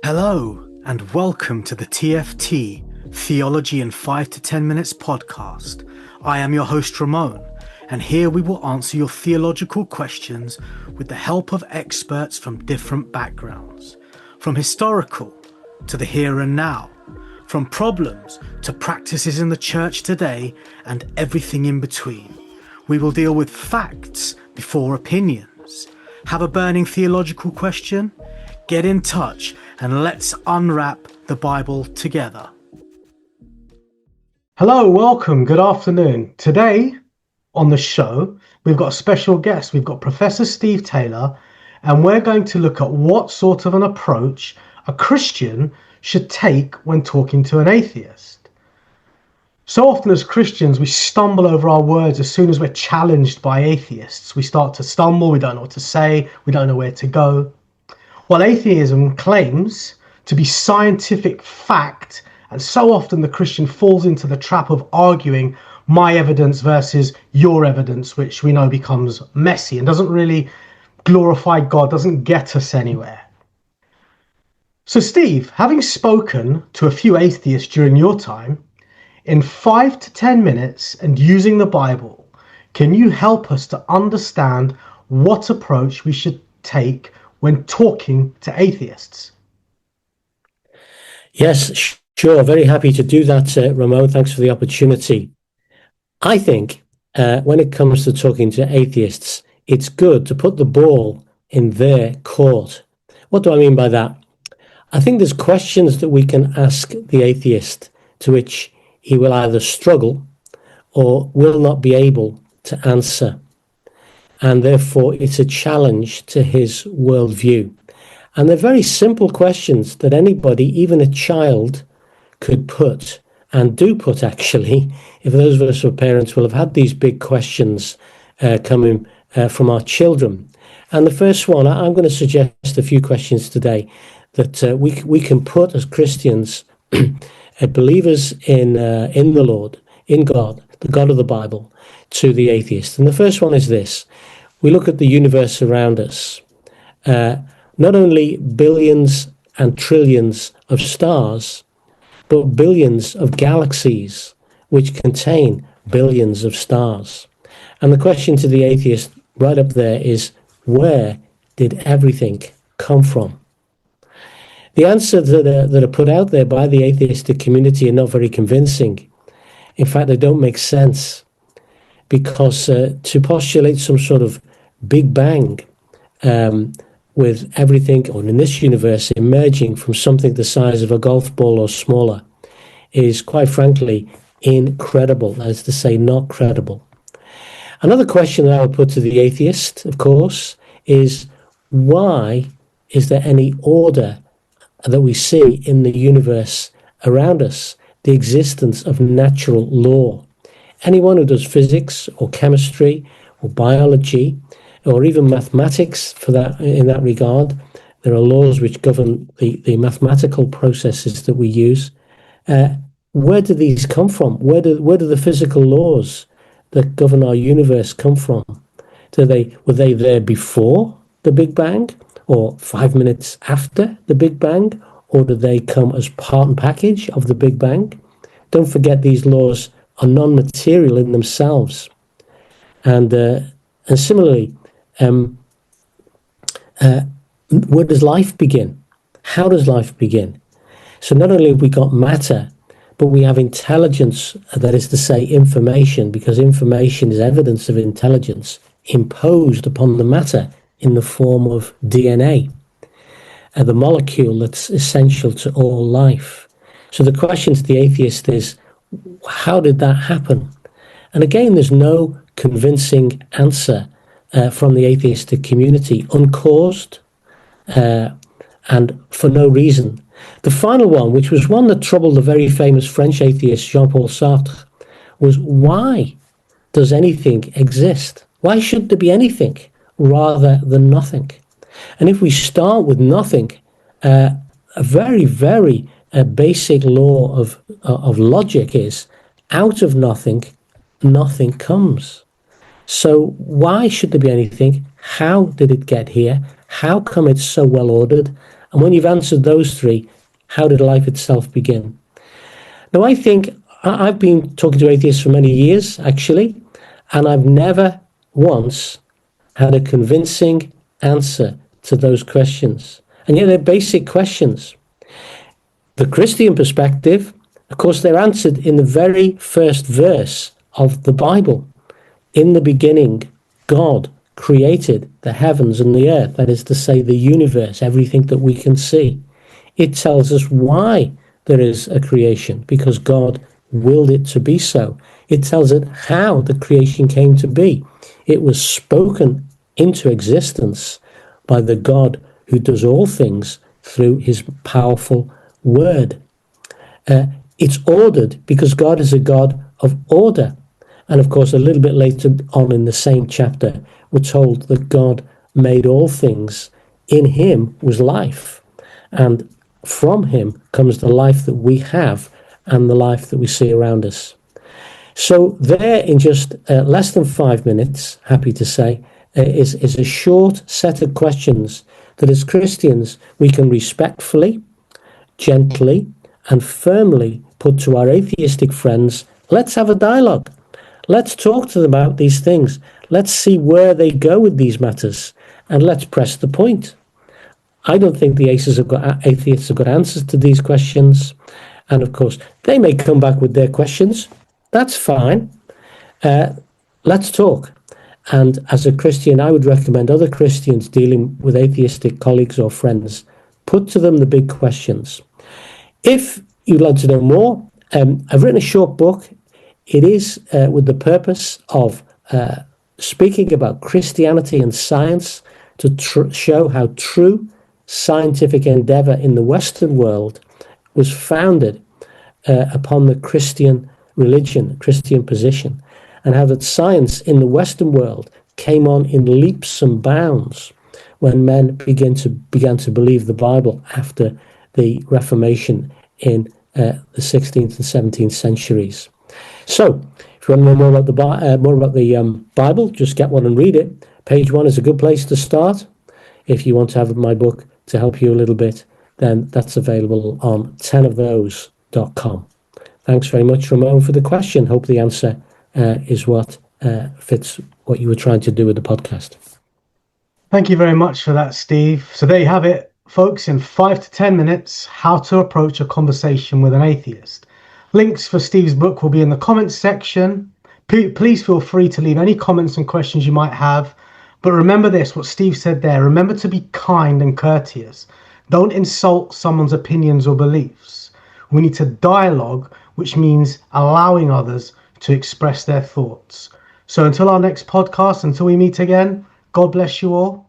Hello, and welcome to the TFT, Theology in 5 to 10 Minutes podcast. I am your host, Ramone, and here we will answer your theological questions with the help of experts from different backgrounds, from historical to the here and now, from problems to practices in the church today, and everything in between. We will deal with facts before opinions. Have a burning theological question? Get in touch and let's unwrap the Bible together. Hello, welcome, good afternoon. Today on the show, we've got a special guest. We've got Professor Steve Taylor, and we're going to look at what sort of an approach a Christian should take when talking to an atheist. So often as Christians, we stumble over our words as soon as we're challenged by atheists. We start to stumble, we don't know what to say, we don't know where to go. While atheism claims to be scientific fact, and so often the Christian falls into the trap of arguing my evidence versus your evidence, which we know becomes messy and doesn't really glorify God, doesn't get us anywhere. So Steve, having spoken to a few atheists during your time, in 5 to 10 minutes and using the Bible, can you help us to understand what approach we should take when talking to atheists? Yes, sure. Very happy to do that, Ramone. Thanks for the opportunity. I think when it comes to talking to atheists, it's good to put the ball in their court. What do I mean by that? I think there's questions that we can ask the atheist to which he will either struggle or will not be able to answer. And therefore, it's a challenge to his worldview. And they're very simple questions that anybody, even a child, could put, and do put actually, if those of us who are parents will have had these big questions coming from our children. And the first one, I'm going to suggest a few questions today that we can put as Christians, believers in the Lord, in God, the God of the Bible, to the atheist. And the first one is this. We look at the universe around us. Not only billions and trillions of stars, but billions of galaxies which contain billions of stars. And the question to the atheist right up there is, where did everything come from? The answers that are put out there by the atheistic community are not very convincing. In fact, they don't make sense, because to postulate some sort of Big Bang with everything, or in this universe, emerging from something the size of a golf ball or smaller is, quite frankly, incredible. That is to say, not credible. Another question that I would put to the atheist, of course, is why is there any order that we see in the universe around us, the existence of natural law? Anyone who does physics or chemistry or biology or even mathematics for that, in that regard, there are laws which govern the mathematical processes that we use. Where do these come from? Where do the physical laws that govern our universe come from? Were they there before the Big Bang, or 5 minutes after the Big Bang, or do they come as part and package of the Big Bang? Don't forget, these laws are non-material in themselves. And similarly, where does life begin? How does life begin? So not only have we got matter, but we have intelligence, that is to say information, because information is evidence of intelligence, imposed upon the matter in the form of DNA, the molecule that's essential to all life. So the question to the atheist is, how did that happen? And again, there's no convincing answer from the atheistic community, uncaused and for no reason. The final one, which was one that troubled the very famous French atheist Jean-Paul Sartre, was, why does anything exist? Why should there be anything rather than nothing? And if we start with nothing, a very, very basic law of logic is, out of nothing, nothing comes. So why should there be anything? How did it get here? How come it's so well ordered? And when you've answered those three, how did life itself begin? Now, I think I've been talking to atheists for many years, actually, and I've never once had a convincing answer to those questions. And yet they're basic questions. The Christian perspective, of course, they're answered in the very first verse of the Bible. In the beginning, God created the heavens and the earth, that is to say, the universe, everything that we can see. It tells us why there is a creation, because God willed it to be so. It tells us how the creation came to be. It was spoken into existence by the God who does all things through his powerful word. It's ordered because God is a God of order. And of course, a little bit later on in the same chapter, we're told that God made all things. In him was life. And from him comes the life that we have and the life that we see around us. So there, in just less than 5 minutes, happy to say, is a short set of questions that as Christians we can respectfully, gently, and firmly put to our atheistic friends. Let's have a dialogue. Let's talk to them about these things. Let's see where they go with these matters, and let's press the point. I don't think the atheists have got answers to these questions. And of course, they may come back with their questions. That's fine. Let's talk. And as a Christian, I would recommend other Christians dealing with atheistic colleagues or friends, put to them the big questions. If you'd like to know more, I've written a short book. It is with the purpose of speaking about Christianity and science to show how true scientific endeavor in the Western world was founded upon the Christian religion, Christian position, and how that science in the Western world came on in leaps and bounds when men began to believe the Bible after the Reformation in the 16th and 17th centuries. So, if you want to know more about the Bible, just get one and read it. Page 1 is a good place to start. If you want to have my book to help you a little bit, then that's available on 10ofthose.com. Thanks very much, Ramone, for the question. Hope the answer is what fits what you were trying to do with the podcast. Thank you very much for that, Steve. So there you have it, folks, in 5 to 10 minutes, how to approach a conversation with an atheist. Links for Steve's book will be in the comments section. Please feel free to leave any comments and questions you might have. But remember this, what Steve said there, remember to be kind and courteous. Don't insult someone's opinions or beliefs. We need to dialogue, which means allowing others to express their thoughts. So until our next podcast, until we meet again, God bless you all.